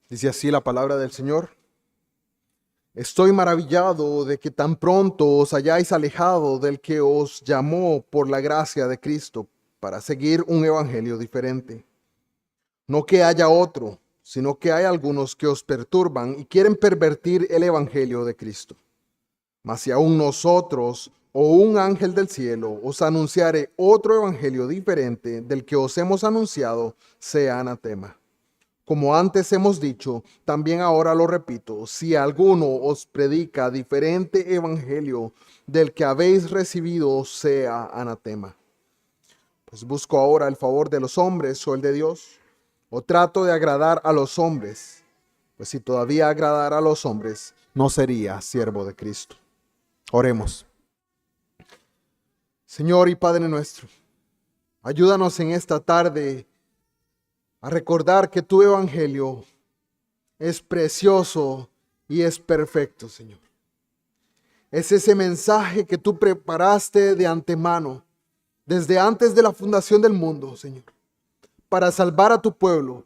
Dice así la palabra del Señor. Estoy maravillado de que tan pronto os hayáis alejado del que os llamó por la gracia de Cristo para seguir un evangelio diferente. No que haya otro, sino que hay algunos que os perturban y quieren pervertir el evangelio de Cristo. Mas si aún nosotros o un ángel del cielo os anunciare otro evangelio diferente del que os hemos anunciado, sea anatema. Como antes hemos dicho, también ahora lo repito, si alguno os predica diferente evangelio del que habéis recibido, sea anatema. Pues busco ahora el favor de los hombres o el de Dios, o trato de agradar a los hombres, pues si todavía agradara a los hombres, no sería siervo de Cristo. Oremos. Señor y Padre nuestro, ayúdanos en esta tarde a recordar que tu evangelio es precioso y es perfecto, Señor. Es ese mensaje que tú preparaste de antemano, desde antes de la fundación del mundo, Señor, para salvar a tu pueblo,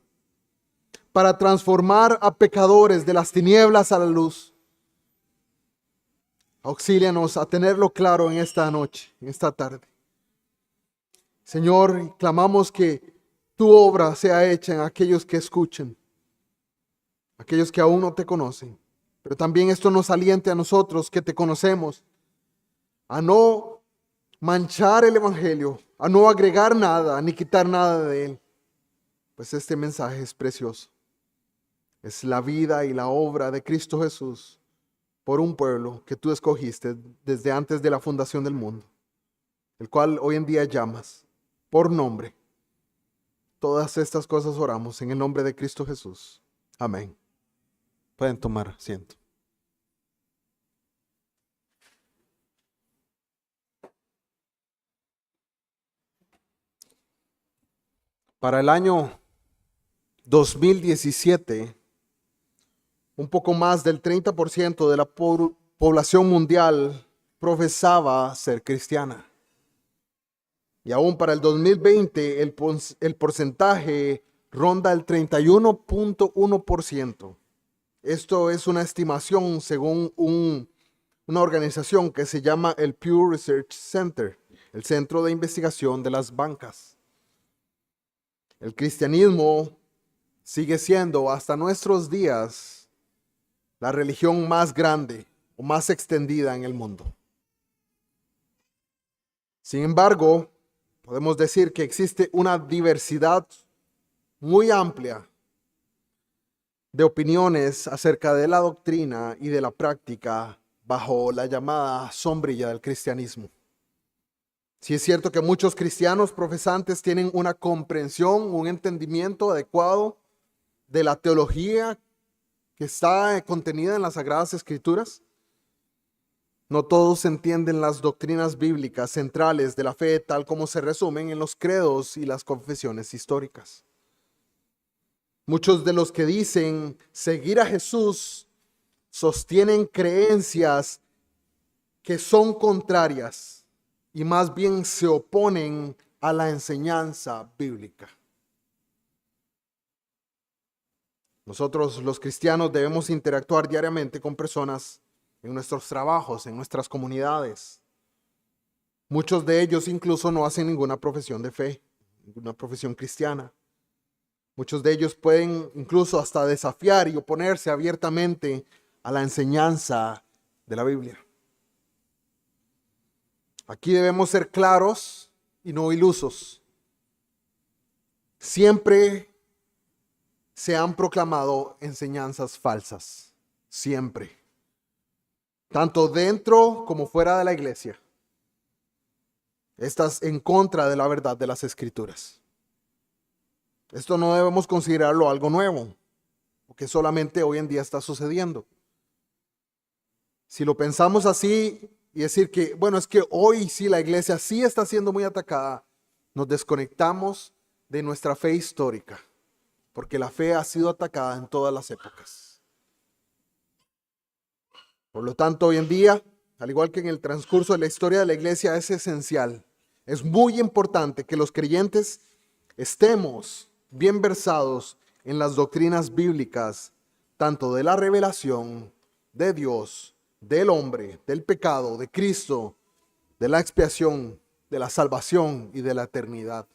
para transformar a pecadores de las tinieblas a la luz. Auxílianos a tenerlo claro en esta noche, en esta tarde. Señor, clamamos que tu obra sea hecha en aquellos que escuchen, aquellos que aún no te conocen. Pero también esto nos aliente a nosotros que te conocemos a no manchar el evangelio, a no agregar nada ni quitar nada de él. Pues este mensaje es precioso. Es la vida y la obra de Cristo Jesús por un pueblo que tú escogiste desde antes de la fundación del mundo, el cual hoy en día llamas por nombre. Todas estas cosas oramos en el nombre de Cristo Jesús. Amén. Pueden tomar asiento. Para el año 2017, un poco más del 30% de la población mundial profesaba ser cristiana. Y aún para el 2020, el porcentaje ronda el 31.1%. Esto es una estimación según una organización que se llama el Pew Research Center, el Centro de Investigación de las Bancas. El cristianismo sigue siendo hasta nuestros días la religión más grande o más extendida en el mundo. Sin embargo, podemos decir que existe una diversidad muy amplia de opiniones acerca de la doctrina y de la práctica bajo la llamada sombrilla del cristianismo. Sí es cierto que muchos cristianos profesantes tienen una comprensión, un entendimiento adecuado de la teología que está contenida en las Sagradas Escrituras. No todos entienden las doctrinas bíblicas centrales de la fe tal como se resumen en los credos y las confesiones históricas. Muchos de los que dicen seguir a Jesús sostienen creencias que son contrarias y más bien se oponen a la enseñanza bíblica. Nosotros los cristianos debemos interactuar diariamente con personas en nuestros trabajos, en nuestras comunidades. Muchos de ellos incluso no hacen ninguna profesión de fe, ninguna profesión cristiana. Muchos de ellos pueden incluso hasta desafiar y oponerse abiertamente a la enseñanza de la Biblia. Aquí debemos ser claros y no ilusos. Siempre se han proclamado enseñanzas falsas, siempre. Tanto dentro como fuera de la iglesia. Estas en contra de la verdad de las Escrituras. Esto no debemos considerarlo algo nuevo, porque solamente hoy en día está sucediendo. Si lo pensamos así y decir que, bueno, es que hoy sí la iglesia sí está siendo muy atacada, nos desconectamos de nuestra fe histórica, porque la fe ha sido atacada en todas las épocas. Por lo tanto, hoy en día, al igual que en el transcurso de la historia de la iglesia, es esencial, es muy importante que los creyentes estemos bien versados en las doctrinas bíblicas, tanto de la revelación de Dios, del hombre, del pecado, de Cristo, de la expiación, de la salvación y de la eternidad.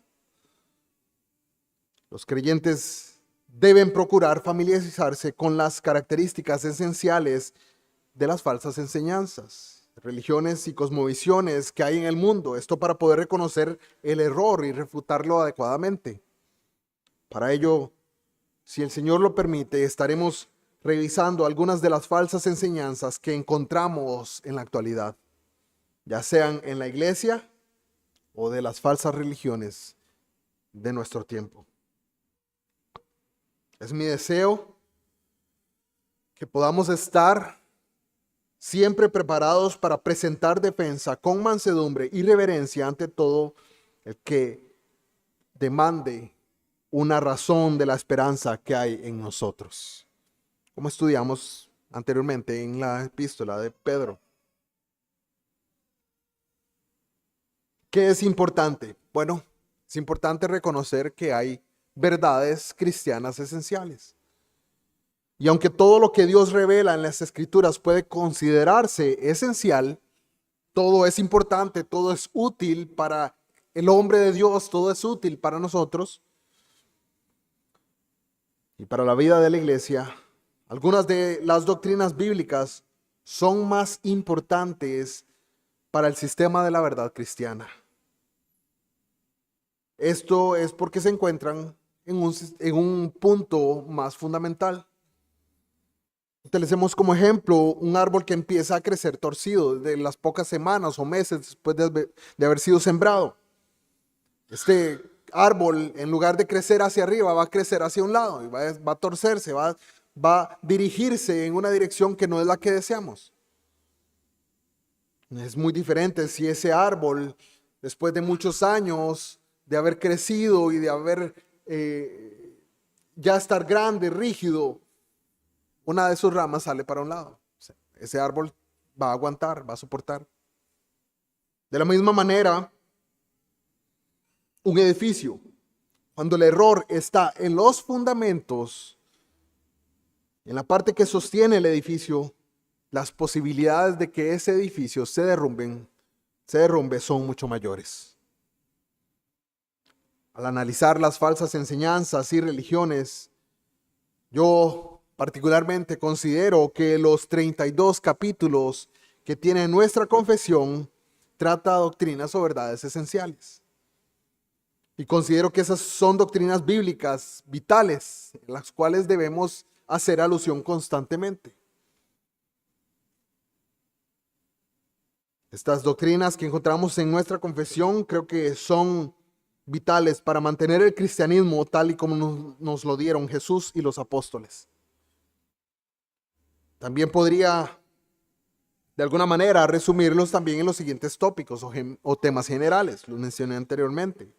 Los creyentes deben procurar familiarizarse con las características esenciales de las falsas enseñanzas, religiones y cosmovisiones que hay en el mundo. Esto para poder reconocer el error y refutarlo adecuadamente. Para ello, si el Señor lo permite, estaremos revisando algunas de las falsas enseñanzas que encontramos en la actualidad, ya sean en la iglesia o de las falsas religiones de nuestro tiempo. Es mi deseo que podamos estar siempre preparados para presentar defensa con mansedumbre y reverencia ante todo el que demande una razón de la esperanza que hay en nosotros, como estudiamos anteriormente en la epístola de Pedro. ¿Qué es importante? Bueno, es importante reconocer que hay verdades cristianas esenciales. Y aunque todo lo que Dios revela en las Escrituras puede considerarse esencial, todo es importante, todo es útil para el hombre de Dios, todo es útil para nosotros y para la vida de la iglesia. Algunas de las doctrinas bíblicas son más importantes para el sistema de la verdad cristiana. Esto es porque se encuentran en un punto más fundamental. Utilicemos como ejemplo un árbol que empieza a crecer torcido desde las pocas semanas o meses después de haber sido sembrado. Este árbol, en lugar de crecer hacia arriba, va a crecer hacia un lado y va a torcerse, va a dirigirse en una dirección que no es la que deseamos. Es muy diferente si ese árbol, después de muchos años de haber crecido y de haber ya estar grande, rígido, una de sus ramas sale para un lado. Ese árbol va a aguantar, va a soportar. De la misma manera, un edificio, cuando el error está en los fundamentos, en la parte que sostiene el edificio, las posibilidades de que ese edificio se derrumbe son mucho mayores. Al analizar las falsas enseñanzas y religiones, yo particularmente considero que los 32 capítulos que tiene nuestra confesión trata doctrinas o verdades esenciales. Y considero que esas son doctrinas bíblicas vitales, en las cuales debemos hacer alusión constantemente. Estas doctrinas que encontramos en nuestra confesión creo que son vitales para mantener el cristianismo tal y como nos lo dieron Jesús y los apóstoles. También podría, de alguna manera, resumirlos también en los siguientes tópicos o temas generales, los mencioné anteriormente,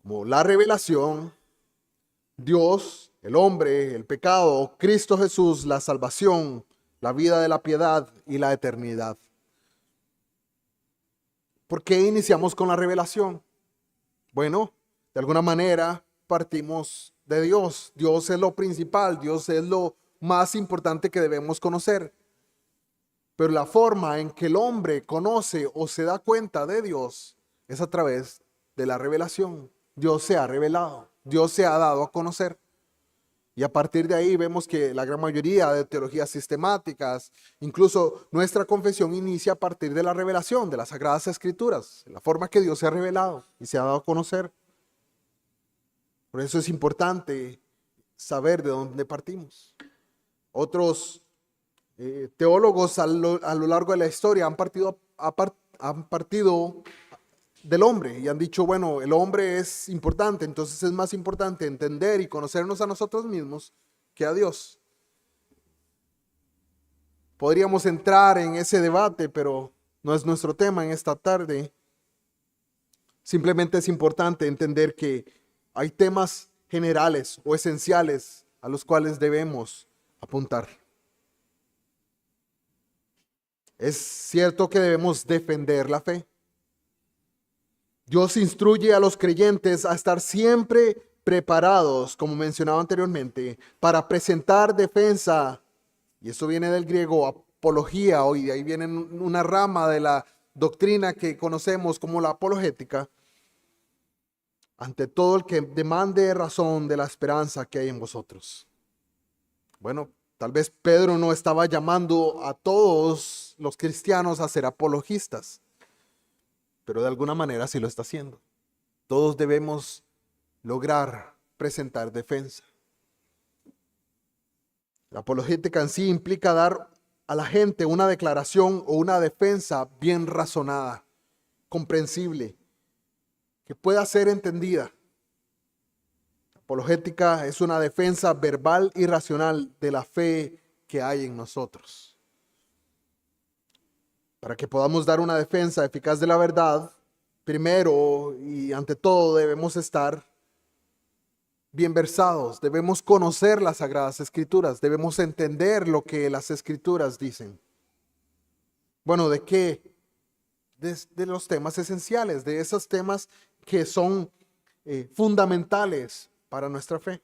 como la revelación, Dios, el hombre, el pecado, Cristo Jesús, la salvación, la vida de la piedad y la eternidad. ¿Por qué iniciamos con la revelación? Bueno, de alguna manera partimos de Dios. Dios es lo principal, Dios es lo más importante que debemos conocer. Pero la forma en que el hombre conoce o se da cuenta de Dios es a través de la revelación. Dios se ha revelado, Dios se ha dado a conocer. Y a partir de ahí vemos que la gran mayoría de teologías sistemáticas, incluso nuestra confesión inicia a partir de la revelación de las Sagradas Escrituras, la forma que Dios se ha revelado y se ha dado a conocer. Por eso es importante saber de dónde partimos. Otros teólogos a lo largo de la historia han partido del hombre y han dicho, bueno, el hombre es importante, entonces es más importante entender y conocernos a nosotros mismos que a Dios. Podríamos entrar en ese debate, pero no es nuestro tema en esta tarde. Simplemente es importante entender que hay temas generales o esenciales a los cuales debemos apuntar. Es cierto que debemos defender la fe. Dios instruye a los creyentes a estar siempre preparados, como mencionaba anteriormente, para presentar defensa, y eso viene del griego apología, y de ahí viene una rama de la doctrina que conocemos como la apologética, ante todo el que demande razón de la esperanza que hay en vosotros. Bueno, tal vez Pedro no estaba llamando a todos los cristianos a ser apologistas, pero de alguna manera sí lo está haciendo. Todos debemos lograr presentar defensa. La apologética en sí implica dar a la gente una declaración o una defensa bien razonada, comprensible, que pueda ser entendida. La apologética es una defensa verbal y racional de la fe que hay en nosotros. Para que podamos dar una defensa eficaz de la verdad, primero y ante todo debemos estar bien versados, debemos conocer las Sagradas Escrituras, debemos entender lo que las Escrituras dicen. Bueno, ¿de qué? De los temas esenciales, de esos temas que son fundamentales para nuestra fe.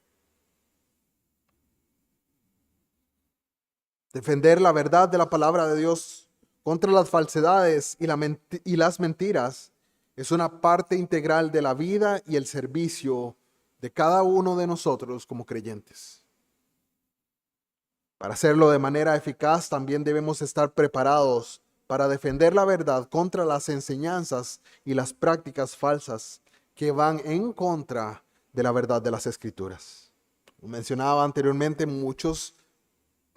Defender la verdad de la palabra de Dios contra las falsedades y las mentiras es una parte integral de la vida y el servicio de cada uno de nosotros como creyentes. Para hacerlo de manera eficaz, también debemos estar preparados para defender la verdad contra las enseñanzas y las prácticas falsas que van en contra de la verdad de las Escrituras. Como mencionaba anteriormente, muchos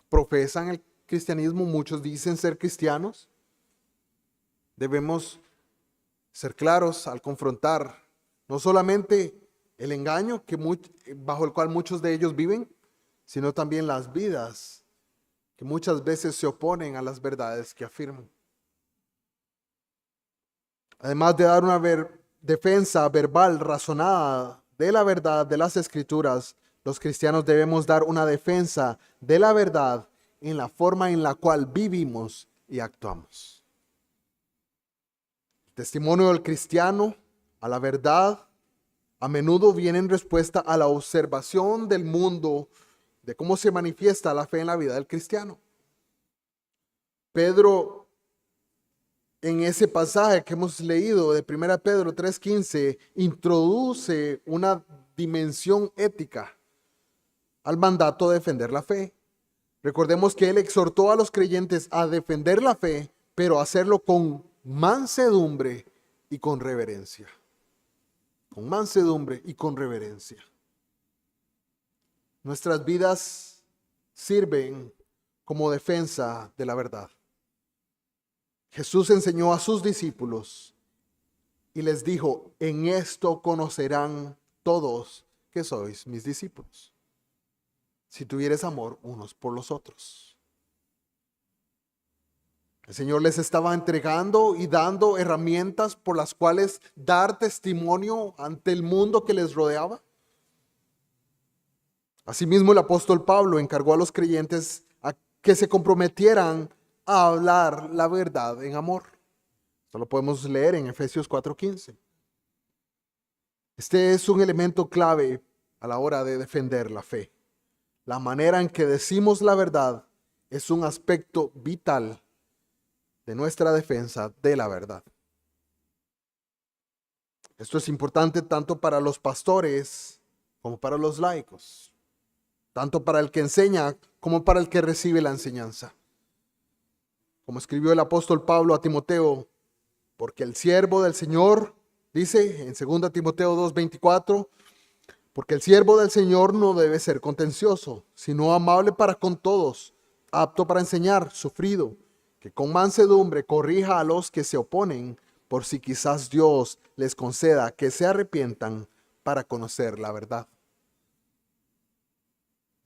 profesan el cristianismo, muchos dicen ser cristianos. Debemos ser claros al confrontar no solamente el engaño bajo el cual muchos de ellos viven, sino también las vidas que muchas veces se oponen a las verdades que afirman. Además de dar una defensa verbal razonada de la verdad de las Escrituras, los cristianos debemos dar una defensa de la verdad en la forma en la cual vivimos y actuamos. El testimonio del cristiano a la verdad a menudo viene en respuesta a la observación del mundo, de cómo se manifiesta la fe en la vida del cristiano. Pedro, en ese pasaje que hemos leído de 1 Pedro 3:15, introduce una dimensión ética al mandato de defender la fe. Recordemos que él exhortó a los creyentes a defender la fe, pero a hacerlo con mansedumbre y con reverencia. Con mansedumbre y con reverencia. Nuestras vidas sirven como defensa de la verdad. Jesús enseñó a sus discípulos y les dijo: en esto conocerán todos que sois mis discípulos, si tuvieres amor unos por los otros. El Señor les estaba entregando y dando herramientas por las cuales dar testimonio ante el mundo que les rodeaba. Asimismo, el apóstol Pablo encargó a los creyentes a que se comprometieran a hablar la verdad en amor. Esto lo podemos leer en Efesios 4:15. Este es un elemento clave a la hora de defender la fe. La manera en que decimos la verdad es un aspecto vital de nuestra defensa de la verdad. Esto es importante tanto para los pastores como para los laicos, tanto para el que enseña como para el que recibe la enseñanza. Como escribió el apóstol Pablo a Timoteo, porque el siervo del Señor, dice en 2 Timoteo 2:24, porque el siervo del Señor no debe ser contencioso, sino amable para con todos, apto para enseñar, sufrido, que con mansedumbre corrija a los que se oponen, por si quizás Dios les conceda que se arrepientan para conocer la verdad.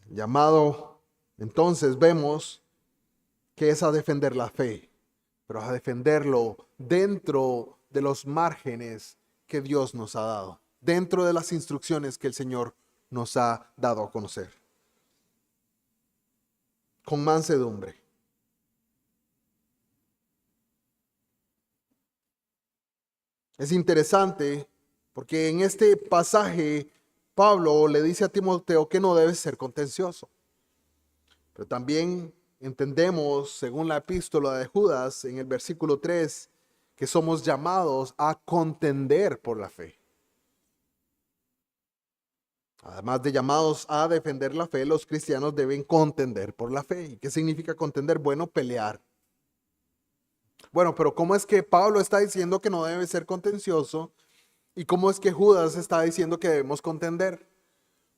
Llamado, entonces vemos que es a defender la fe, pero a defenderlo dentro de los márgenes que Dios nos ha dado, dentro de las instrucciones que el Señor nos ha dado a conocer. Con mansedumbre. Es interesante porque en este pasaje Pablo le dice a Timoteo que no debe ser contencioso. Pero también entendemos, según la epístola de Judas, en el versículo 3, que somos llamados a contender por la fe. Además de llamados a defender la fe, los cristianos deben contender por la fe. ¿Y qué significa contender? Bueno, pelear. Bueno, pero ¿cómo es que Pablo está diciendo que no debe ser contencioso? ¿Y cómo es que Judas está diciendo que debemos contender?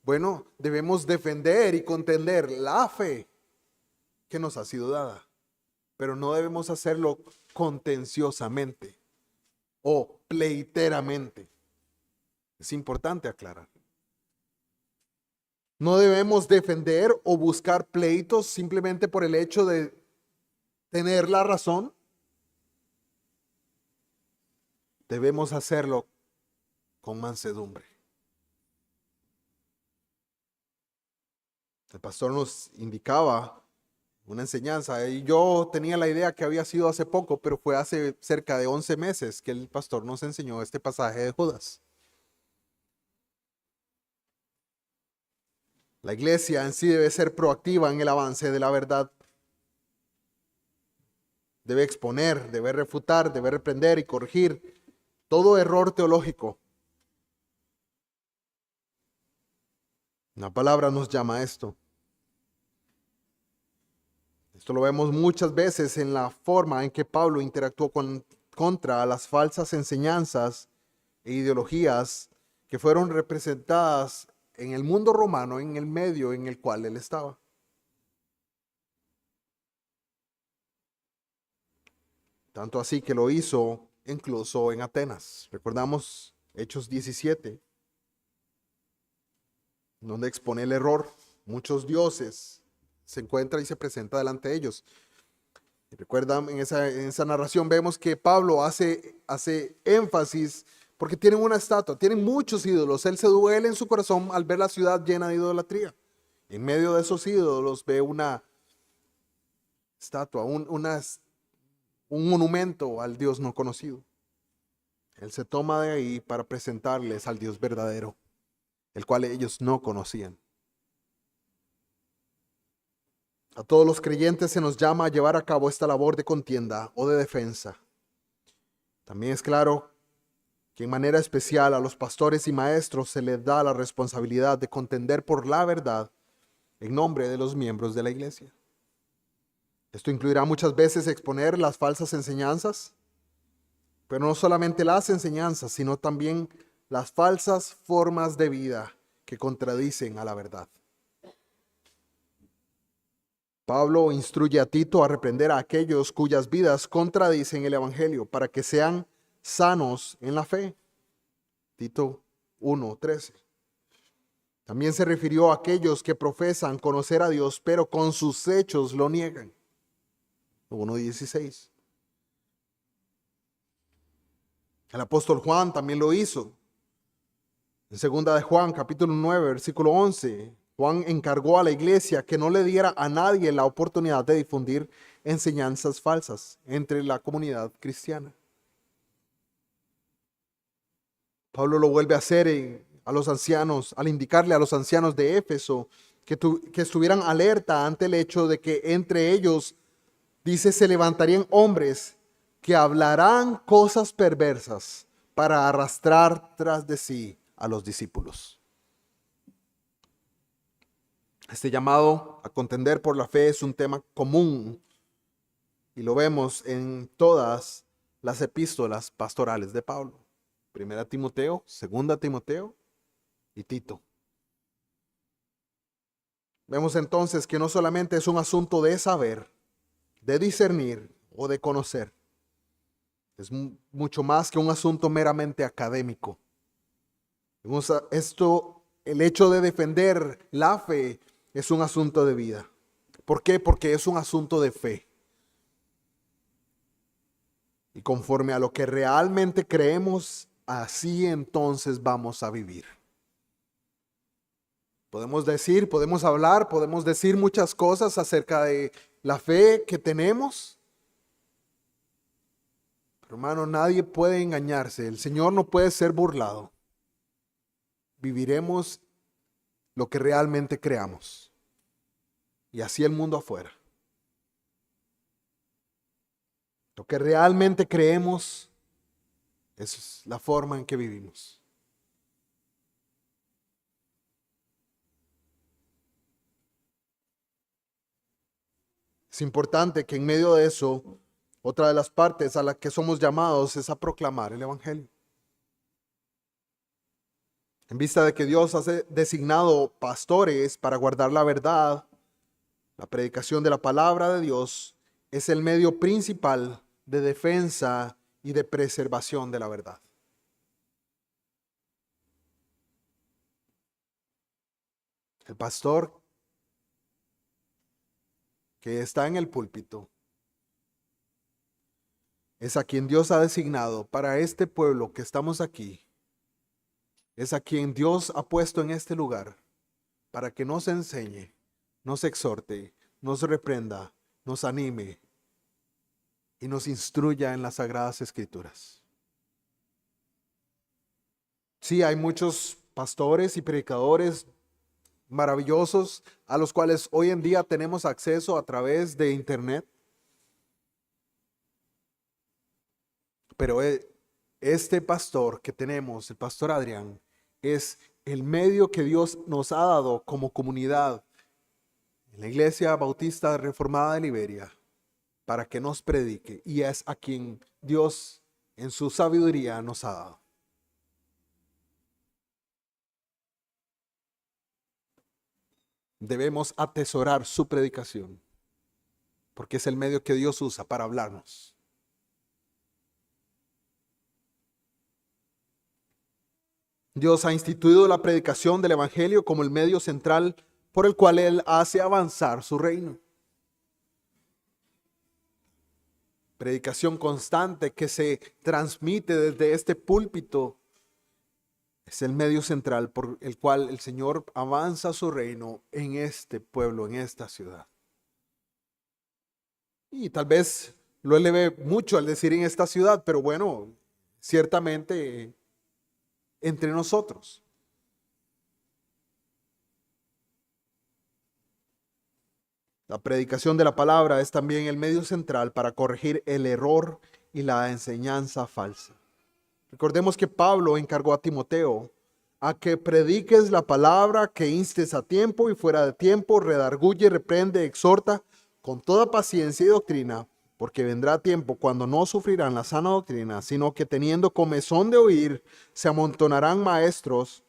Bueno, debemos defender y contender la fe que nos ha sido dada, pero no debemos hacerlo contenciosamente o pleiteramente. Es importante aclarar. No debemos defender o buscar pleitos simplemente por el hecho de tener la razón. Debemos hacerlo con mansedumbre. El pastor nos indicaba una enseñanza y yo tenía la idea que había sido hace poco, pero fue hace cerca de 11 meses que el pastor nos enseñó este pasaje de Judas. La iglesia en sí debe ser proactiva en el avance de la verdad. Debe exponer, debe refutar, debe reprender y corregir todo error teológico. La palabra nos llama a esto. Esto lo vemos muchas veces en la forma en que Pablo interactuó contra las falsas enseñanzas e ideologías que fueron representadas en el mundo romano, en el medio en el cual él estaba. Tanto así que lo hizo incluso en Atenas. Recordamos Hechos 17, donde expone el error. Muchos dioses se encuentra y se presenta delante de ellos. Y recuerdan, en esa narración vemos que Pablo hace énfasis porque tienen una estatua, tienen muchos ídolos. Él se duele en su corazón al ver la ciudad llena de idolatría. En medio de esos ídolos ve una estatua, un monumento al Dios no conocido. Él se toma de ahí para presentarles al Dios verdadero, el cual ellos no conocían. A todos los creyentes se nos llama a llevar a cabo esta labor de contienda o de defensa. También es claro que en manera especial a los pastores y maestros se les da la responsabilidad de contender por la verdad en nombre de los miembros de la iglesia. Esto incluirá muchas veces exponer las falsas enseñanzas, pero no solamente las enseñanzas, sino también las falsas formas de vida que contradicen a la verdad. Pablo instruye a Tito a reprender a aquellos cuyas vidas contradicen el evangelio para que sean sanos en la fe. Tito 1:13. También se refirió a aquellos que profesan conocer a Dios, pero con sus hechos lo niegan. 1:16. El apóstol Juan también lo hizo. En segunda de Juan, capítulo 9, versículo 11, Juan encargó a la iglesia que no le diera a nadie la oportunidad de difundir enseñanzas falsas entre la comunidad cristiana. Pablo lo vuelve a hacer a los ancianos, al indicarle a los ancianos de Éfeso que estuvieran alerta ante el hecho de que entre ellos, dice, se levantarían hombres que hablarán cosas perversas para arrastrar tras de sí a los discípulos. Este llamado a contender por la fe es un tema común y lo vemos en todas las epístolas pastorales de Pablo. Primera Timoteo, Segunda Timoteo y Tito. Vemos entonces que no solamente es un asunto de saber, de discernir o de conocer. Es mucho más que un asunto meramente académico. El hecho de defender la fe es un asunto de vida. ¿Por qué? Porque es un asunto de fe. Y conforme a lo que realmente creemos, así entonces vamos a vivir. Podemos hablar, podemos decir muchas cosas acerca de la fe que tenemos. Pero hermano, nadie puede engañarse. El Señor no puede ser burlado. viviremos lo que realmente creamos. Y así el mundo afuera. Lo que realmente creemos, esa es la forma en que vivimos. Es importante que en medio de eso, otra de las partes a la que somos llamados es a proclamar el Evangelio. En vista de que Dios ha designado pastores para guardar la verdad, la predicación de la palabra de Dios es el medio principal de defensa y de preservación de la verdad. El pastor que está en el púlpito es a quien Dios ha designado para este pueblo que estamos aquí. Es a quien Dios ha puesto en este lugar para que nos enseñe, nos exhorte, nos reprenda, nos anime y nos instruya en las Sagradas Escrituras. Sí, hay muchos pastores y predicadores maravillosos a los cuales hoy en día tenemos acceso a través de internet. Pero este pastor que tenemos, el pastor Adrián, es el medio que Dios nos ha dado como comunidad en la Iglesia Bautista Reformada de Liberia para que nos predique, y es a quien Dios en su sabiduría nos ha dado. Debemos atesorar su predicación porque es el medio que Dios usa para hablarnos. Dios ha instituido la predicación del Evangelio como el medio central por el cual Él hace avanzar su reino. Predicación constante que se transmite desde este púlpito es el medio central por el cual el Señor avanza su reino en este pueblo, en esta ciudad. Y tal vez lo eleve mucho al decir en esta ciudad, pero bueno, ciertamente entre nosotros. La predicación de la palabra es también el medio central para corregir el error y la enseñanza falsa. Recordemos que Pablo encargó a Timoteo a que prediques la palabra, que instes a tiempo y fuera de tiempo, redarguye, reprende, exhorta con toda paciencia y doctrina, porque vendrá tiempo cuando no sufrirán la sana doctrina, sino que teniendo comezón de oír, se amontonarán maestros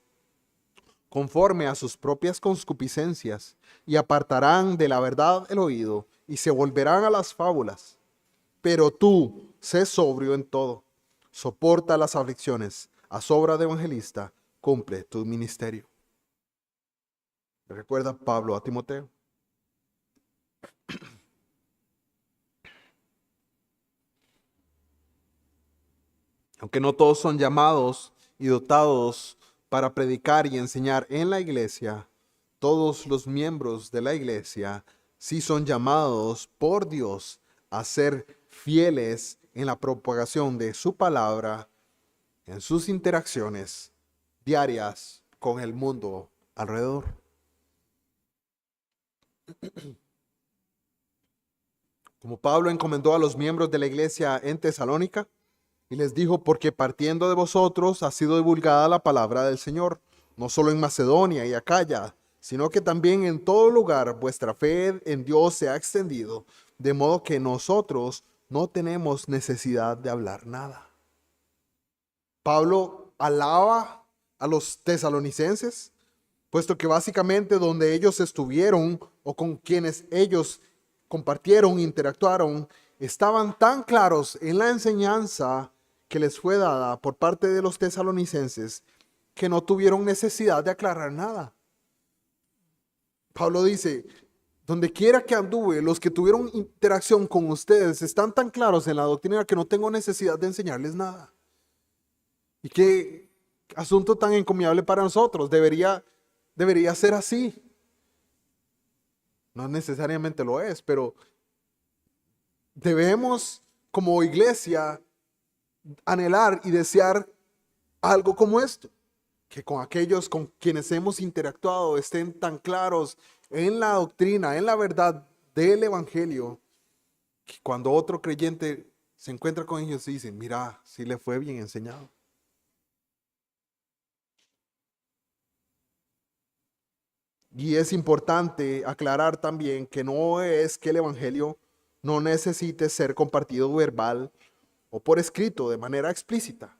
conforme a sus propias concupiscencias, y apartarán de la verdad el oído, y se volverán a las fábulas. Pero tú, sé sobrio en todo, soporta las aflicciones, haz obra de evangelista, cumple tu ministerio. Recuerda Pablo a Timoteo. Aunque no todos son llamados y dotados para predicar y enseñar en la iglesia, todos los miembros de la iglesia sí son llamados por Dios a ser fieles en la propagación de su palabra, en sus interacciones diarias con el mundo alrededor. Como Pablo encomendó a los miembros de la iglesia en Tesalónica, y les dijo, porque partiendo de vosotros ha sido divulgada la palabra del Señor, no solo en Macedonia y Acaya, sino que también en todo lugar vuestra fe en Dios se ha extendido, de modo que nosotros no tenemos necesidad de hablar nada. Pablo alaba a los tesalonicenses, puesto que básicamente donde ellos estuvieron o con quienes ellos compartieron, interactuaron, estaban tan claros en la enseñanza que les fue dada por parte de los tesalonicenses que no tuvieron necesidad de aclarar nada. Pablo dice, donde quiera que anduve, los que tuvieron interacción con ustedes están tan claros en la doctrina que no tengo necesidad de enseñarles nada. Y qué asunto tan encomiable para nosotros. Debería ser así. No necesariamente lo es, pero debemos como iglesia anhelar y desear algo como esto. que con aquellos con quienes hemos interactuado estén tan claros en la doctrina, en la verdad del Evangelio, que cuando otro creyente se encuentra con ellos dicen, mira, sí le fue bien enseñado. Y es importante aclarar también que no es que el Evangelio no necesite ser compartido verbal o por escrito de manera explícita.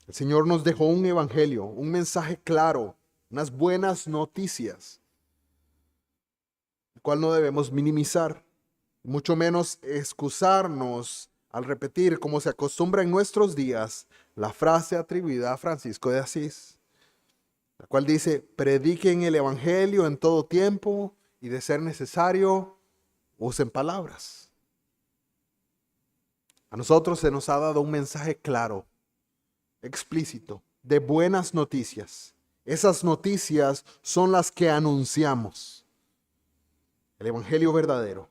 El Señor nos dejó un evangelio, un mensaje claro, unas buenas noticias, el cual no debemos minimizar, mucho menos excusarnos al repetir, como se acostumbra en nuestros días, la frase atribuida a Francisco de Asís, la cual dice, prediquen el evangelio en todo tiempo y de ser necesario, usen palabras. A nosotros se nos ha dado un mensaje claro, explícito, de buenas noticias. Esas noticias son las que anunciamos. El evangelio verdadero.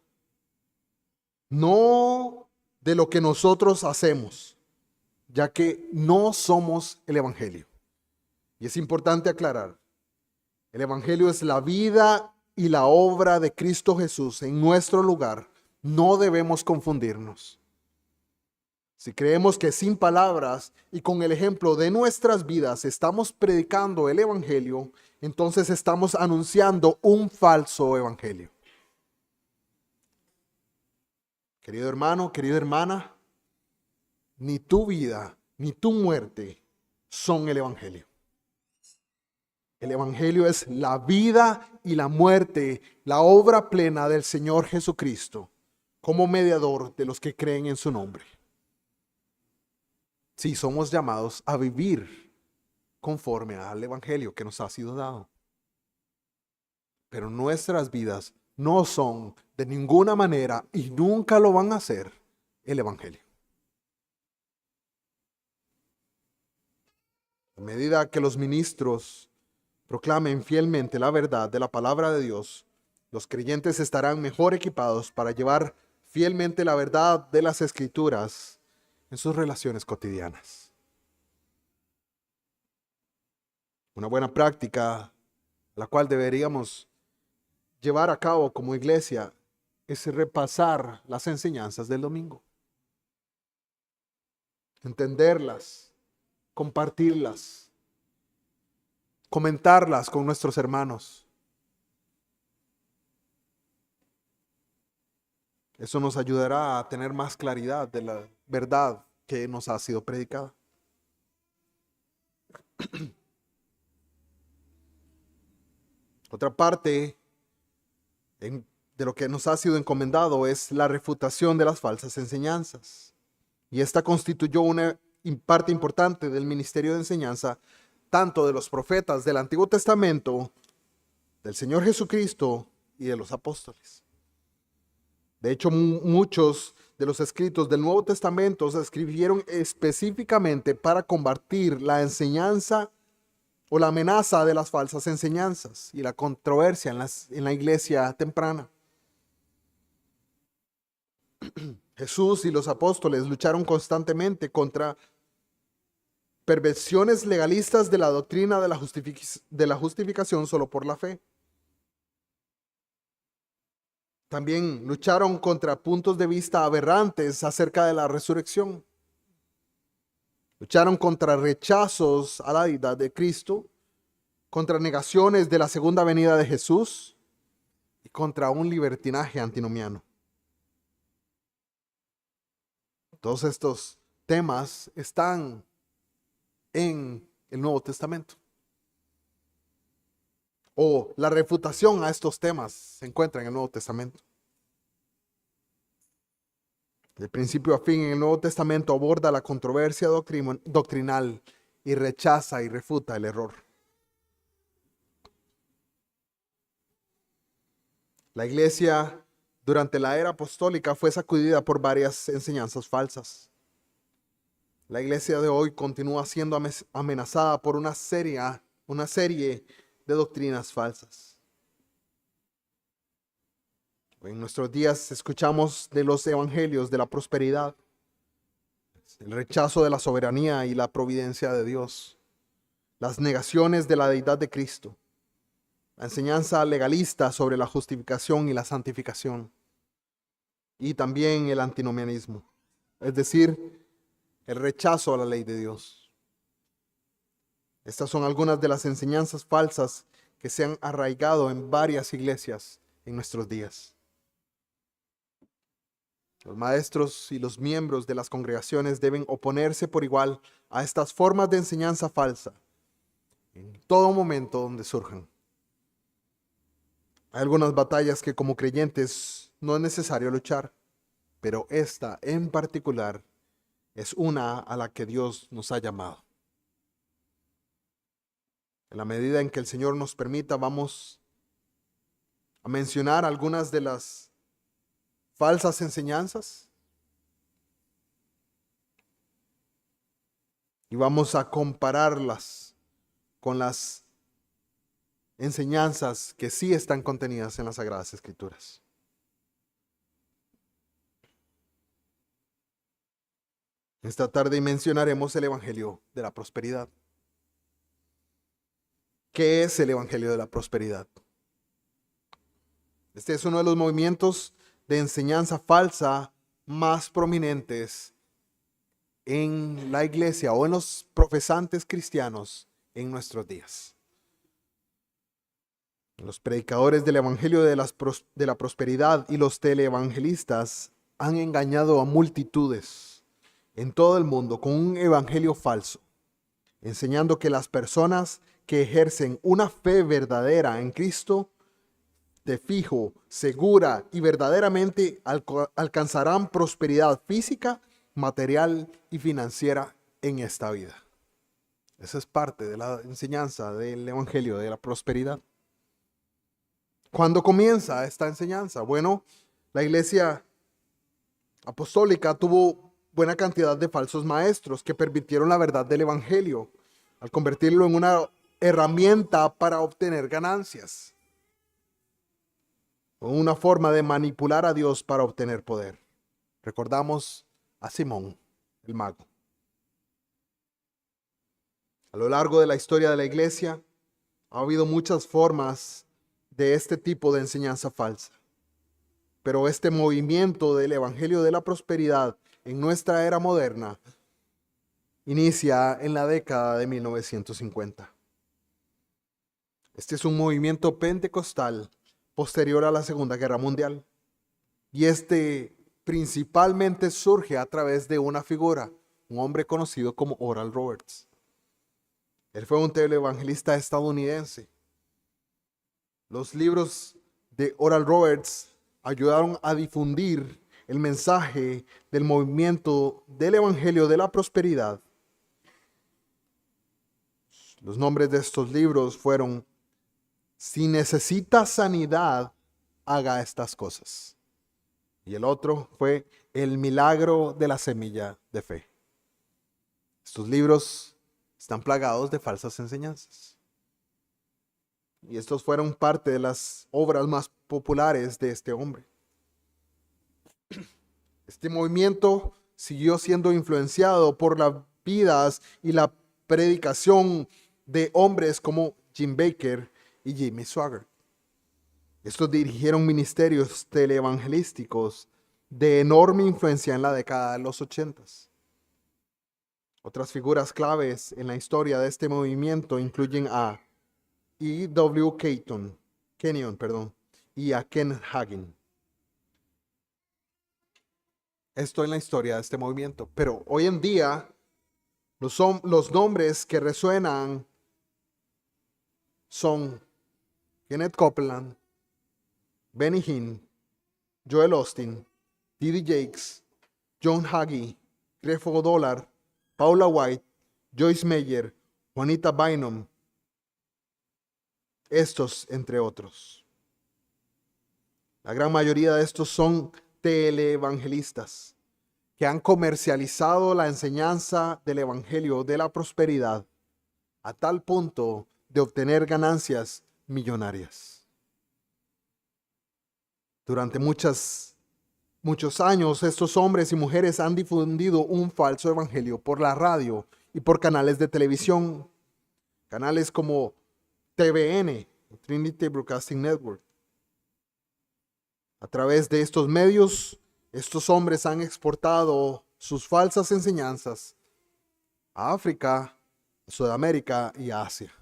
No de lo que nosotros hacemos, ya que no somos el evangelio. Y es importante aclarar, el evangelio es la vida y la obra de Cristo Jesús en nuestro lugar. No debemos confundirnos. Si creemos que sin palabras y con el ejemplo de nuestras vidas estamos predicando el evangelio, entonces estamos anunciando un falso evangelio. Querido hermano, querida hermana, ni tu vida ni tu muerte son el evangelio. El evangelio es la vida y la muerte, la obra plena del Señor Jesucristo como mediador de los que creen en su nombre. Sí, somos llamados a vivir conforme al evangelio que nos ha sido dado. Pero nuestras vidas no son de ninguna manera y nunca lo van a ser el evangelio. A medida que los ministros proclamen fielmente la verdad de la palabra de Dios, los creyentes estarán mejor equipados para llevar fielmente la verdad de las Escrituras en sus relaciones cotidianas. Una buena práctica, la cual deberíamos llevar a cabo como iglesia, es repasar las enseñanzas del domingo. Entenderlas, compartirlas, comentarlas con nuestros hermanos. Eso nos ayudará a tener más claridad de la verdad que nos ha sido predicada. Otra parte de lo que nos ha sido encomendado es la refutación de las falsas enseñanzas. Y esta constituyó una parte importante del ministerio de enseñanza, tanto de los profetas del Antiguo Testamento, del Señor Jesucristo y de los apóstoles. De hecho, muchos de los escritos del Nuevo Testamento se escribieron específicamente para combatir la enseñanza o la amenaza de las falsas enseñanzas y la controversia en la iglesia temprana. Jesús y los apóstoles lucharon constantemente contra perversiones legalistas de la doctrina de la justificación solo por la fe. También lucharon contra puntos de vista aberrantes acerca de la resurrección. Lucharon contra rechazos a la deidad de Cristo, contra negaciones de la segunda venida de Jesús y contra un libertinaje antinomiano. Todos estos temas están en el Nuevo Testamento. O la refutación a estos temas se encuentra en el Nuevo Testamento. De principio a fin, en el Nuevo Testamento aborda la controversia doctrinal y rechaza y refuta el error. La iglesia durante la era apostólica fue sacudida por varias enseñanzas falsas. La iglesia de hoy continúa siendo amenazada por una serie de doctrinas falsas. En nuestros días escuchamos de los evangelios de la prosperidad, el rechazo de la soberanía y la providencia de Dios. las negaciones de la deidad de Cristo, la enseñanza legalista sobre la justificación y la santificación, y también el antinomianismo, es decir, el rechazo a la ley de Dios. Estas son algunas de las enseñanzas falsas que se han arraigado en varias iglesias en nuestros días. Los maestros y los miembros de las congregaciones deben oponerse por igual a estas formas de enseñanza falsa en todo momento donde surjan. Hay algunas batallas que como creyentes no es necesario luchar, pero esta en particular es una a la que Dios nos ha llamado. En la medida en que el Señor nos permita, vamos a mencionar algunas de las falsas enseñanzas y vamos a compararlas con las enseñanzas que sí están contenidas en las Sagradas Escrituras. Esta tarde mencionaremos el Evangelio de la Prosperidad. ¿Qué es el Evangelio de la Prosperidad? Este es uno de los movimientos de enseñanza falsa más prominentes en la iglesia o en los profesantes cristianos en nuestros días. Los predicadores del Evangelio de la Prosperidad y los teleevangelistas han engañado a multitudes en todo el mundo con un evangelio falso, enseñando que las personas que ejercen una fe verdadera en Cristo, de fijo, segura y verdaderamente alcanzarán prosperidad física, material y financiera en esta vida. Esa es parte de la enseñanza del Evangelio de la Prosperidad. ¿Cuándo comienza esta enseñanza? Bueno, la iglesia apostólica tuvo buena cantidad de falsos maestros que pervirtieron la verdad del Evangelio al convertirlo en una herramienta para obtener ganancias, o una forma de manipular a Dios para obtener poder. Recordamos a Simón, el mago. A lo largo de la historia de la iglesia ha habido muchas formas de este tipo de enseñanza falsa. Pero este movimiento del Evangelio de la Prosperidad en nuestra era moderna inicia en la década de 1950. Este es un movimiento pentecostal posterior a la Segunda Guerra Mundial. Y este principalmente surge a través de una figura, un hombre conocido como Oral Roberts. Él fue un televangelista estadounidense. Los libros de Oral Roberts ayudaron a difundir el mensaje del movimiento del Evangelio de la Prosperidad. Los nombres de estos libros fueron: Si necesita sanidad, haga estas cosas. Y el otro fue El milagro de la semilla de fe. Estos libros están plagados de falsas enseñanzas. Y estos fueron parte de las obras más populares de este hombre. Este movimiento siguió siendo influenciado por las vidas y la predicación de hombres como Jim Bakker y Jimmy Swaggart. Estos dirigieron ministerios teleevangelísticos de enorme influencia en la década de los 80s. Otras figuras claves en la historia de este movimiento incluyen a E.W. Kenyon y a Ken Hagin. Esto en la historia de este movimiento. Pero hoy en día los nombres que resuenan son Kenneth Copeland, Benny Hinn, Joel Austin, D.D. Jakes, John Hagee, Creflo Dollar, Paula White, Joyce Meyer, Juanita Bynum, estos entre otros. La gran mayoría de estos son teleevangelistas que han comercializado la enseñanza del Evangelio de la Prosperidad a tal punto de obtener ganancias millonarias. Durante muchos años, estos hombres y mujeres han difundido un falso evangelio por la radio y por canales de televisión. canales como TVN, Trinity Broadcasting Network. A través de estos medios, estos hombres han exportado sus falsas enseñanzas a África, a Sudamérica y a Asia.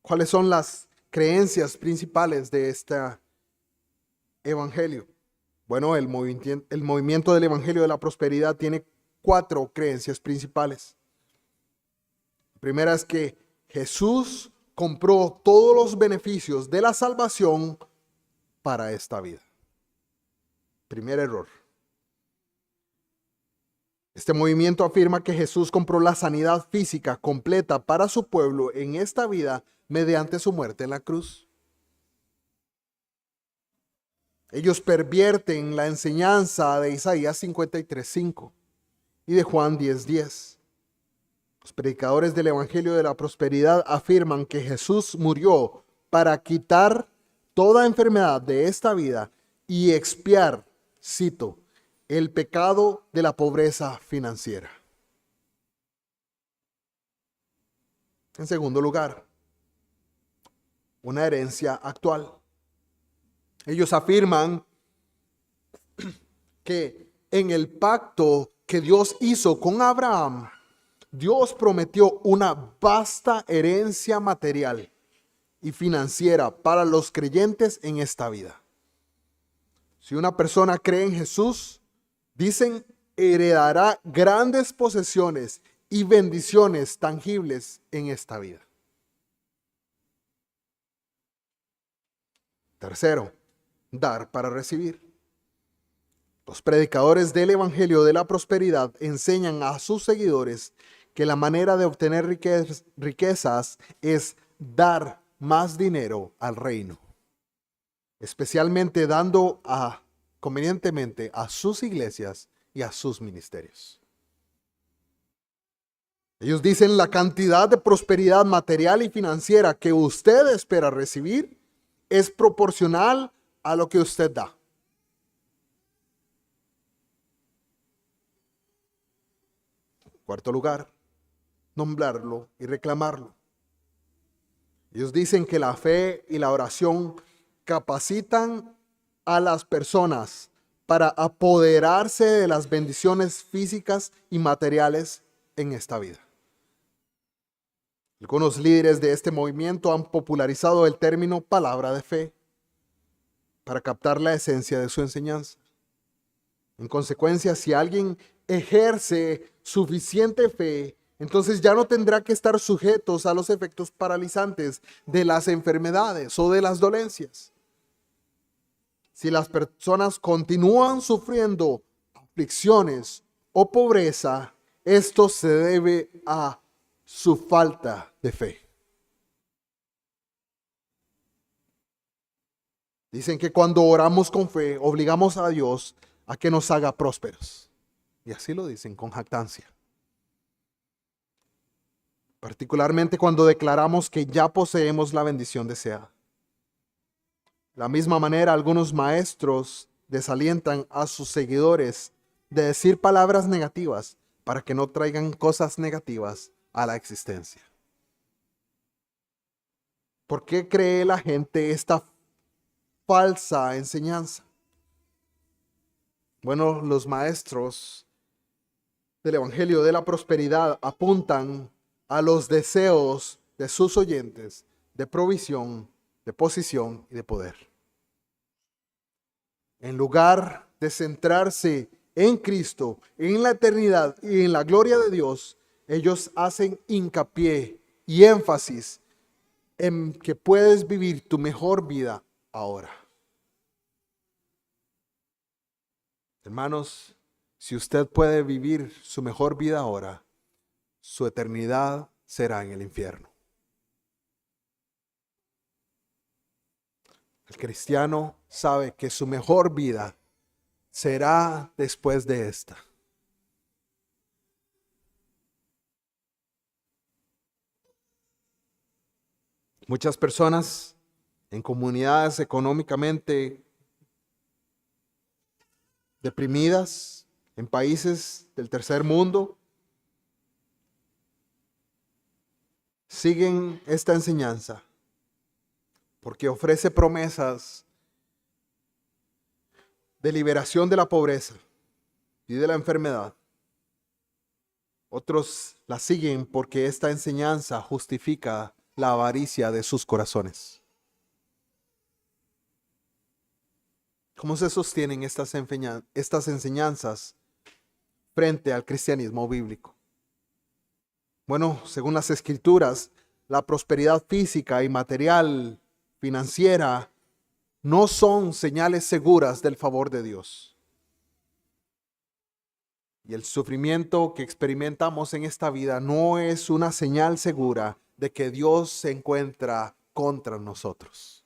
¿Cuáles son las creencias principales de este evangelio? Bueno, el movimiento del evangelio de la prosperidad tiene 4 creencias principales. La primera es que Jesús compró todos los beneficios de la salvación para esta vida. Primer error. Este movimiento afirma que Jesús compró la sanidad física completa para su pueblo en esta vida mediante su muerte en la cruz. Ellos pervierten la enseñanza de Isaías 53:5 y de Juan 10:10. Los predicadores del Evangelio de la Prosperidad afirman que Jesús murió para quitar toda enfermedad de esta vida y expiar, cito, el pecado de la pobreza financiera. En segundo lugar, una herencia actual. Ellos afirman que en el pacto que Dios hizo con Abraham, Dios prometió una vasta herencia material y financiera para los creyentes en esta vida. Si una persona cree en Jesús, dicen, heredará grandes posesiones y bendiciones tangibles en esta vida. Tercero, dar para recibir. Los predicadores del Evangelio de la Prosperidad enseñan a sus seguidores que la manera de obtener riquezas es dar más dinero al reino, especialmente dando convenientemente a sus iglesias y a sus ministerios. Ellos dicen la cantidad de prosperidad material y financiera que usted espera recibir es proporcional a lo que usted da. Cuarto lugar, nombrarlo y reclamarlo. Ellos dicen que la fe y la oración capacitan a las personas para apoderarse de las bendiciones físicas y materiales en esta vida. Algunos líderes de este movimiento han popularizado el término palabra de fe para captar la esencia de su enseñanza. En consecuencia, si alguien ejerce suficiente fe, entonces ya no tendrá que estar sujetos a los efectos paralizantes de las enfermedades o de las dolencias. Si las personas continúan sufriendo aflicciones o pobreza, esto se debe a su falta de fe. Dicen que cuando oramos con fe, obligamos a Dios a que nos haga prósperos. Y así lo dicen con jactancia. Particularmente cuando declaramos que ya poseemos la bendición deseada. De la misma manera, algunos maestros desalientan a sus seguidores de decir palabras negativas para que no traigan cosas negativas a la existencia. ¿Por qué cree la gente esta falsa enseñanza? Bueno, los maestros del Evangelio de la Prosperidad apuntan a los deseos de sus oyentes de provisión, de posición y de poder. En lugar de centrarse en Cristo, en la eternidad y en la gloria de Dios, ellos hacen hincapié y énfasis en que puedes vivir tu mejor vida ahora. Hermanos, si usted puede vivir su mejor vida ahora, su eternidad será en el infierno. El cristiano sabe que su mejor vida será después de esta. Muchas personas en comunidades económicamente deprimidas, en países del tercer mundo, siguen esta enseñanza porque ofrece promesas de liberación de la pobreza y de la enfermedad. Otros la siguen porque esta enseñanza justifica la avaricia de sus corazones. ¿Cómo se sostienen estas enseñanzas frente al cristianismo bíblico? Bueno, según las Escrituras, la prosperidad física y material, financiera, no son señales seguras del favor de Dios. Y el sufrimiento que experimentamos en esta vida no es una señal segura de que Dios se encuentra contra nosotros.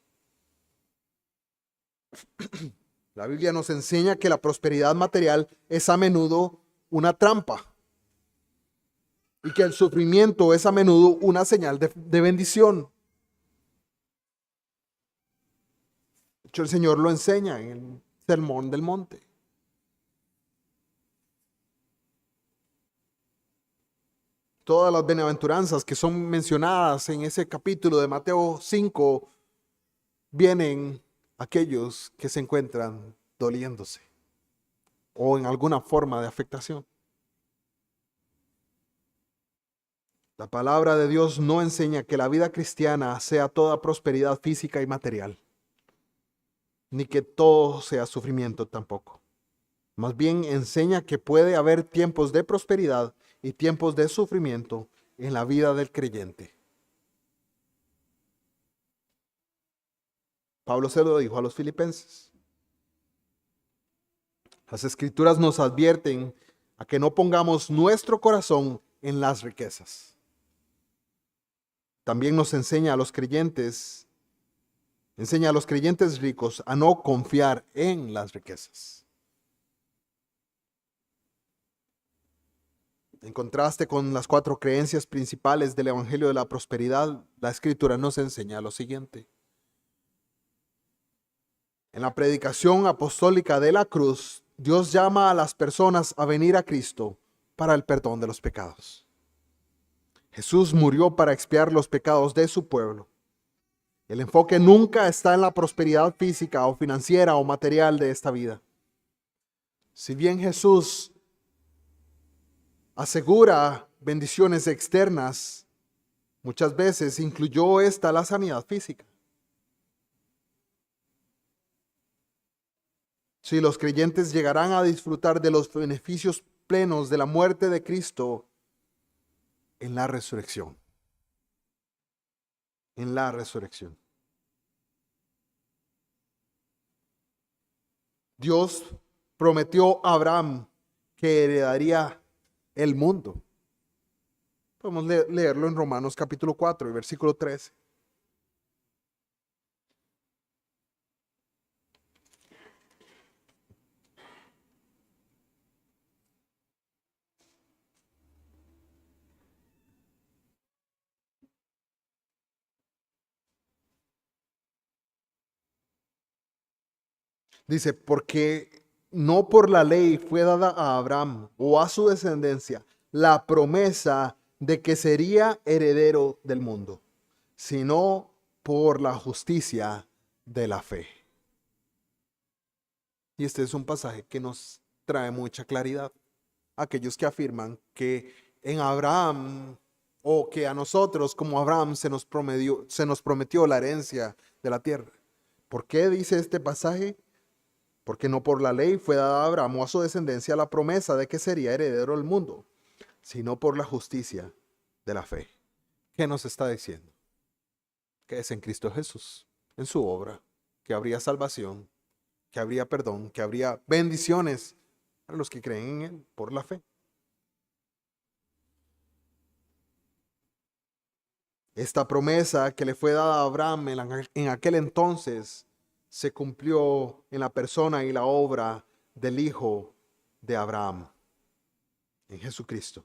La Biblia nos enseña que la prosperidad material es a menudo una trampa y que el sufrimiento es a menudo una señal de bendición. De hecho, el Señor lo enseña en el Sermón del Monte. Todas las bienaventuranzas que son mencionadas en ese capítulo de Mateo 5 vienen aquellos que se encuentran doliéndose o en alguna forma de afectación. La palabra de Dios no enseña que la vida cristiana sea toda prosperidad física y material, ni que todo sea sufrimiento tampoco. Más bien enseña que puede haber tiempos de prosperidad y tiempos de sufrimiento en la vida del creyente. Pablo se lo dijo a los filipenses. Las Escrituras nos advierten a que no pongamos nuestro corazón en las riquezas. También nos enseña a los creyentes ricos a no confiar en las riquezas. En contraste con las 4 creencias principales del Evangelio de la Prosperidad, la Escritura nos enseña lo siguiente. En la predicación apostólica de la cruz, Dios llama a las personas a venir a Cristo para el perdón de los pecados. Jesús murió para expiar los pecados de su pueblo. El enfoque nunca está en la prosperidad física o financiera o material de esta vida. Si bien Jesús asegura bendiciones externas, muchas veces incluyó esta la sanidad física. Si los creyentes llegarán a disfrutar de los beneficios plenos de la muerte de Cristo en la resurrección. En la resurrección. Dios prometió a Abraham que heredaría el mundo. Podemos leerlo en Romanos capítulo 4 y versículo 13. Dice, porque no por la ley fue dada a Abraham o a su descendencia la promesa de que sería heredero del mundo, sino por la justicia de la fe. Y este es un pasaje que nos trae mucha claridad. Aquellos que afirman que en Abraham o que a nosotros como Abraham se nos prometió la herencia de la tierra. ¿Por qué dice este pasaje? Porque no por la ley fue dada a Abraham o a su descendencia la promesa de que sería heredero del mundo, sino por la justicia de la fe. ¿Qué nos está diciendo? Que es en Cristo Jesús, en su obra, que habría salvación, que habría perdón, que habría bendiciones para los que creen en Él por la fe. Esta promesa que le fue dada a Abraham en aquel entonces se cumplió en la persona y la obra del Hijo de Abraham, en Jesucristo.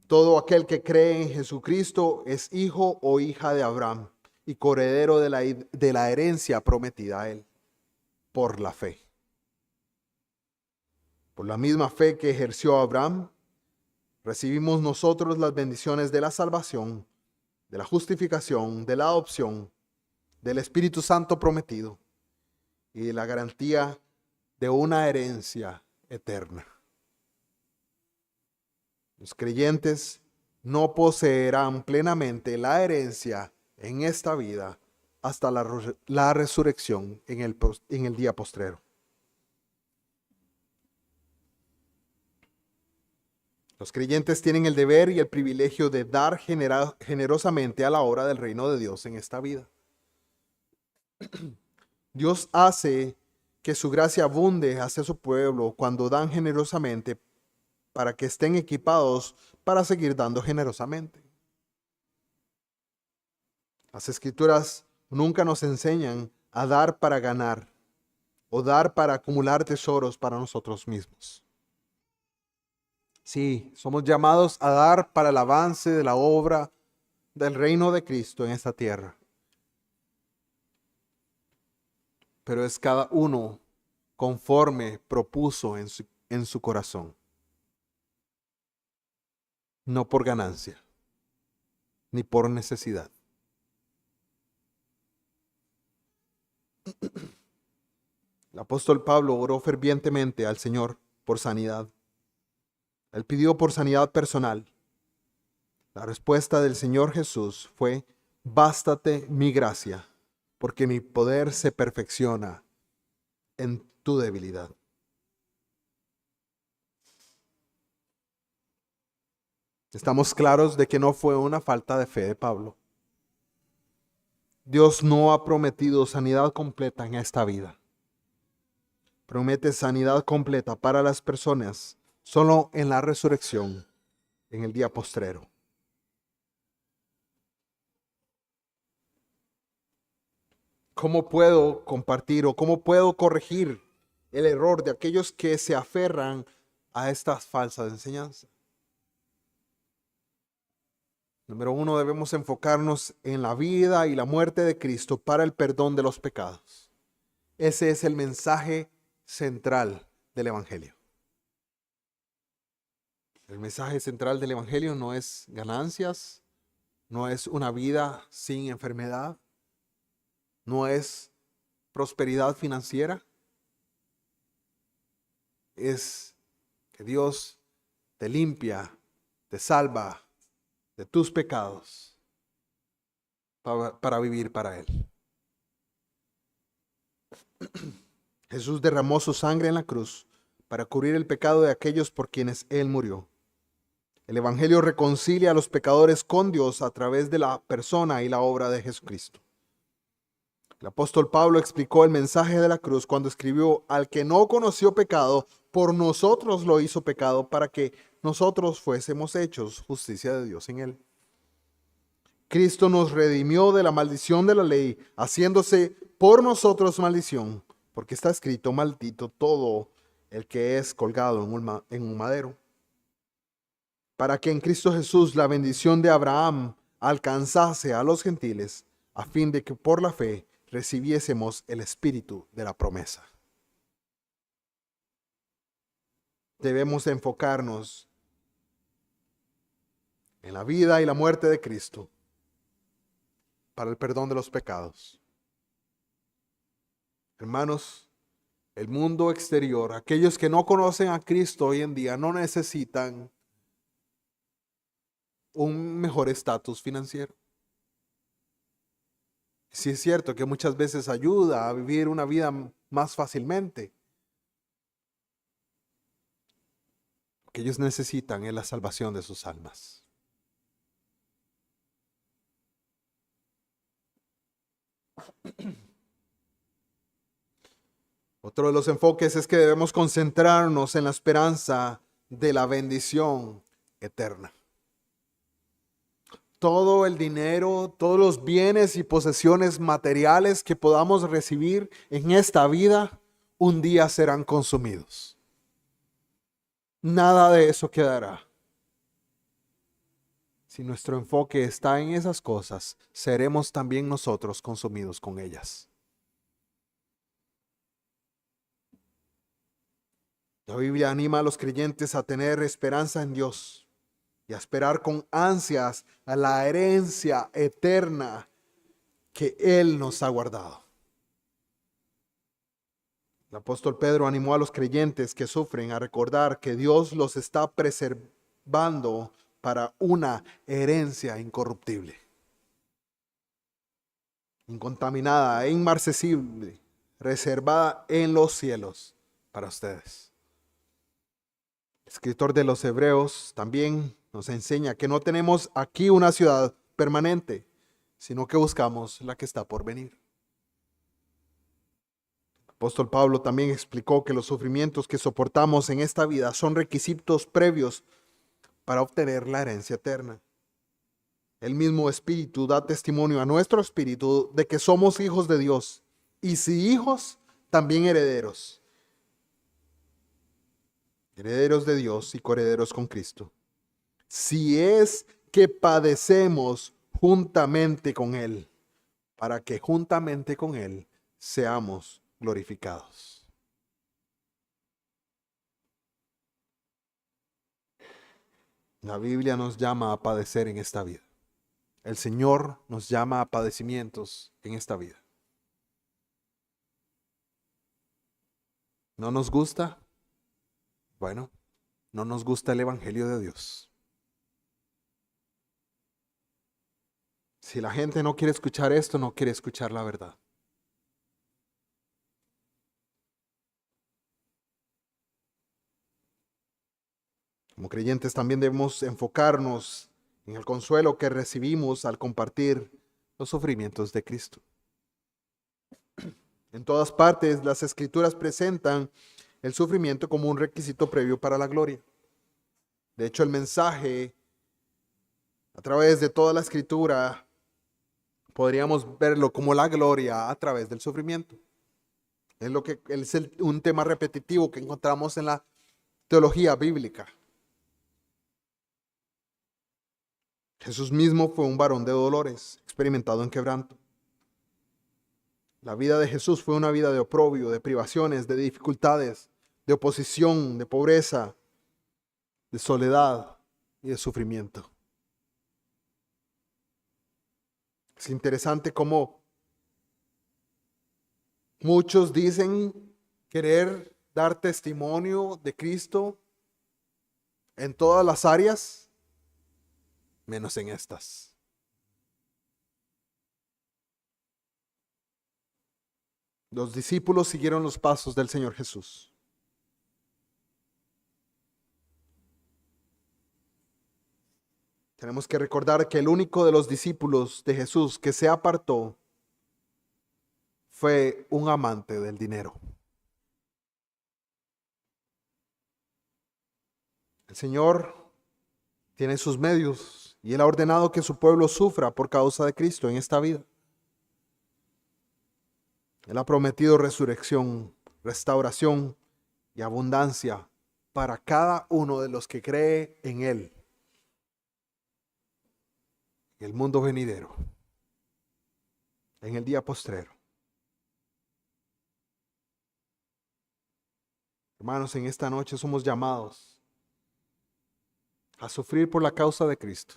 Todo aquel que cree en Jesucristo es hijo o hija de Abraham y coheredero de la herencia prometida a él por la fe. Por la misma fe que ejerció Abraham, recibimos nosotros las bendiciones de la salvación, de la justificación, de la adopción, del Espíritu Santo prometido y de la garantía de una herencia eterna. Los creyentes no poseerán plenamente la herencia en esta vida hasta la resurrección en el día postrero. Los creyentes tienen el deber y el privilegio de dar generosamente a la obra del reino de Dios en esta vida. Dios hace que su gracia abunde hacia su pueblo cuando dan generosamente para que estén equipados para seguir dando generosamente. Las Escrituras nunca nos enseñan a dar para ganar o dar para acumular tesoros para nosotros mismos. Sí, somos llamados a dar para el avance de la obra del reino de Cristo en esta tierra. Pero es cada uno conforme propuso en su corazón. No por ganancia, ni por necesidad. El apóstol Pablo oró fervientemente al Señor por sanidad. Él pidió por sanidad personal. La respuesta del Señor Jesús fue: bástate mi gracia, porque mi poder se perfecciona en tu debilidad. Estamos claros de que no fue una falta de fe de Pablo. Dios no ha prometido sanidad completa en esta vida. Promete sanidad completa para las personas solo en la resurrección, en el día postrero. ¿Cómo puedo compartir o cómo puedo corregir el error de aquellos que se aferran a estas falsas enseñanzas? Número uno, debemos enfocarnos en la vida y la muerte de Cristo para el perdón de los pecados. Ese es el mensaje central del Evangelio. El mensaje central del Evangelio no es ganancias, no es una vida sin enfermedad, no es prosperidad financiera. Es que Dios te limpia, te salva de tus pecados para vivir para Él. Jesús derramó su sangre en la cruz para cubrir el pecado de aquellos por quienes Él murió. El Evangelio reconcilia a los pecadores con Dios a través de la persona y la obra de Jesucristo. El apóstol Pablo explicó el mensaje de la cruz cuando escribió: al que no conoció pecado, por nosotros lo hizo pecado para que nosotros fuésemos hechos justicia de Dios en él. Cristo nos redimió de la maldición de la ley, haciéndose por nosotros maldición, porque está escrito: maldito todo el que es colgado en un madero. Para que en Cristo Jesús la bendición de Abraham alcanzase a los gentiles, a fin de que por la fe recibiésemos el espíritu de la promesa. Debemos enfocarnos en la vida y la muerte de Cristo para el perdón de los pecados. Hermanos, el mundo exterior, aquellos que no conocen a Cristo hoy en día, no necesitan un mejor estatus financiero. Sí es cierto que muchas veces ayuda a vivir una vida más fácilmente. Lo que ellos necesitan es la salvación de sus almas. Otro de los enfoques es que debemos concentrarnos en la esperanza de la bendición eterna. Todo el dinero, todos los bienes y posesiones materiales que podamos recibir en esta vida, un día serán consumidos. Nada de eso quedará. Si nuestro enfoque está en esas cosas, seremos también nosotros consumidos con ellas. La Biblia anima a los creyentes a tener esperanza en Dios, y a esperar con ansias a la herencia eterna que Él nos ha guardado. El apóstol Pedro animó a los creyentes que sufren a recordar que Dios los está preservando para una herencia incorruptible, incontaminada e inmarcesible, reservada en los cielos para ustedes. El escritor de los Hebreos también nos enseña que no tenemos aquí una ciudad permanente, sino que buscamos la que está por venir. El apóstol Pablo también explicó que los sufrimientos que soportamos en esta vida son requisitos previos para obtener la herencia eterna. El mismo Espíritu da testimonio a nuestro espíritu de que somos hijos de Dios, y si hijos, también herederos. Herederos de Dios y coherederos con Cristo. Si es que padecemos juntamente con Él, para que juntamente con Él seamos glorificados. La Biblia nos llama a padecer en esta vida. El Señor nos llama a padecimientos en esta vida. ¿No nos gusta? Bueno, no nos gusta el Evangelio de Dios. Si la gente no quiere escuchar esto, no quiere escuchar la verdad. Como creyentes también debemos enfocarnos en el consuelo que recibimos al compartir los sufrimientos de Cristo. En todas partes, las Escrituras presentan el sufrimiento como un requisito previo para la gloria. De hecho, el mensaje a través de toda la Escritura podríamos verlo como la gloria a través del sufrimiento. Es un tema repetitivo que encontramos en la teología bíblica. Jesús mismo fue un varón de dolores, experimentado en quebranto. La vida de Jesús fue una vida de oprobio, de privaciones, de dificultades, de oposición, de pobreza, de soledad y de sufrimiento. Es interesante cómo muchos dicen querer dar testimonio de Cristo en todas las áreas, menos en estas. Los discípulos siguieron los pasos del Señor Jesús. Tenemos que recordar que el único de los discípulos de Jesús que se apartó fue un amante del dinero. El Señor tiene sus medios y Él ha ordenado que su pueblo sufra por causa de Cristo en esta vida. Él ha prometido resurrección, restauración y abundancia para cada uno de los que cree en Él. En el mundo venidero, en el día postrero. Hermanos, en esta noche somos llamados a sufrir por la causa de Cristo,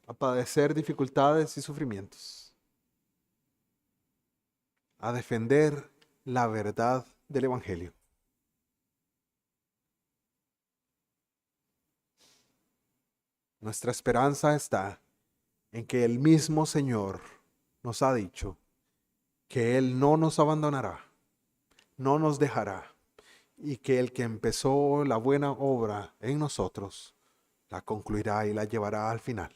a padecer dificultades y sufrimientos, a defender la verdad del Evangelio. Nuestra esperanza está en que el mismo Señor nos ha dicho que Él no nos abandonará, no nos dejará, y que el que empezó la buena obra en nosotros, la concluirá y la llevará al final.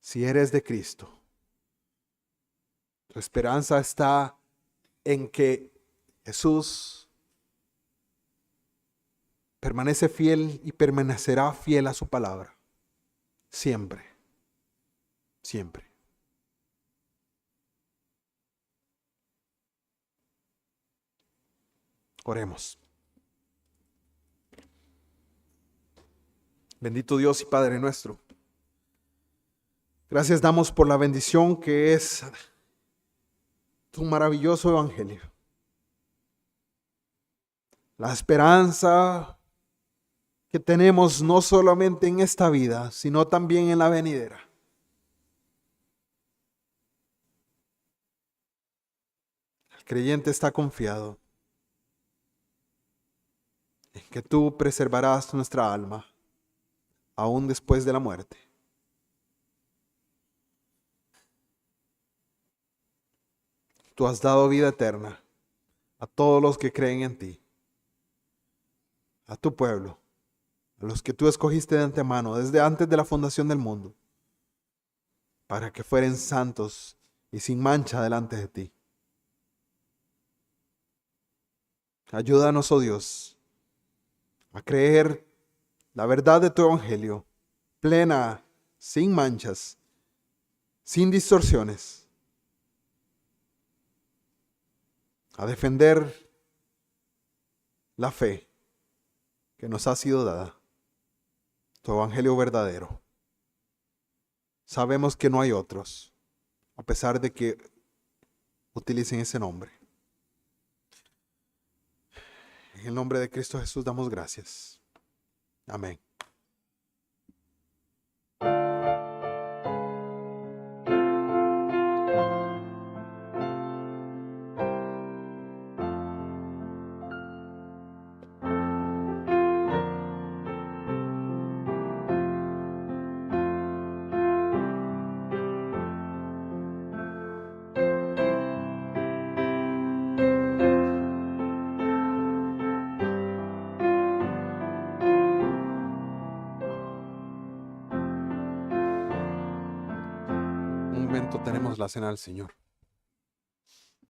Si eres de Cristo, tu esperanza está en que Jesús permanece fiel y permanecerá fiel a su palabra. Siempre. Siempre. Oremos. Bendito Dios y Padre nuestro. Gracias damos por la bendición que es tu maravilloso evangelio. La esperanza que tenemos no solamente en esta vida, sino también en la venidera. El creyente está confiado en que tú preservarás nuestra alma aún después de la muerte. Tú has dado vida eterna a todos los que creen en ti, a tu pueblo, a los que tú escogiste de antemano, desde antes de la fundación del mundo, para que fueren santos y sin mancha delante de ti. Ayúdanos, oh Dios, a creer la verdad de tu evangelio, plena, sin manchas, sin distorsiones, a defender la fe que nos ha sido dada, tu evangelio verdadero. Sabemos que no hay otros, a pesar de que utilicen ese nombre. En el nombre de Cristo Jesús damos gracias. Amén. Un momento, tenemos la cena del Señor.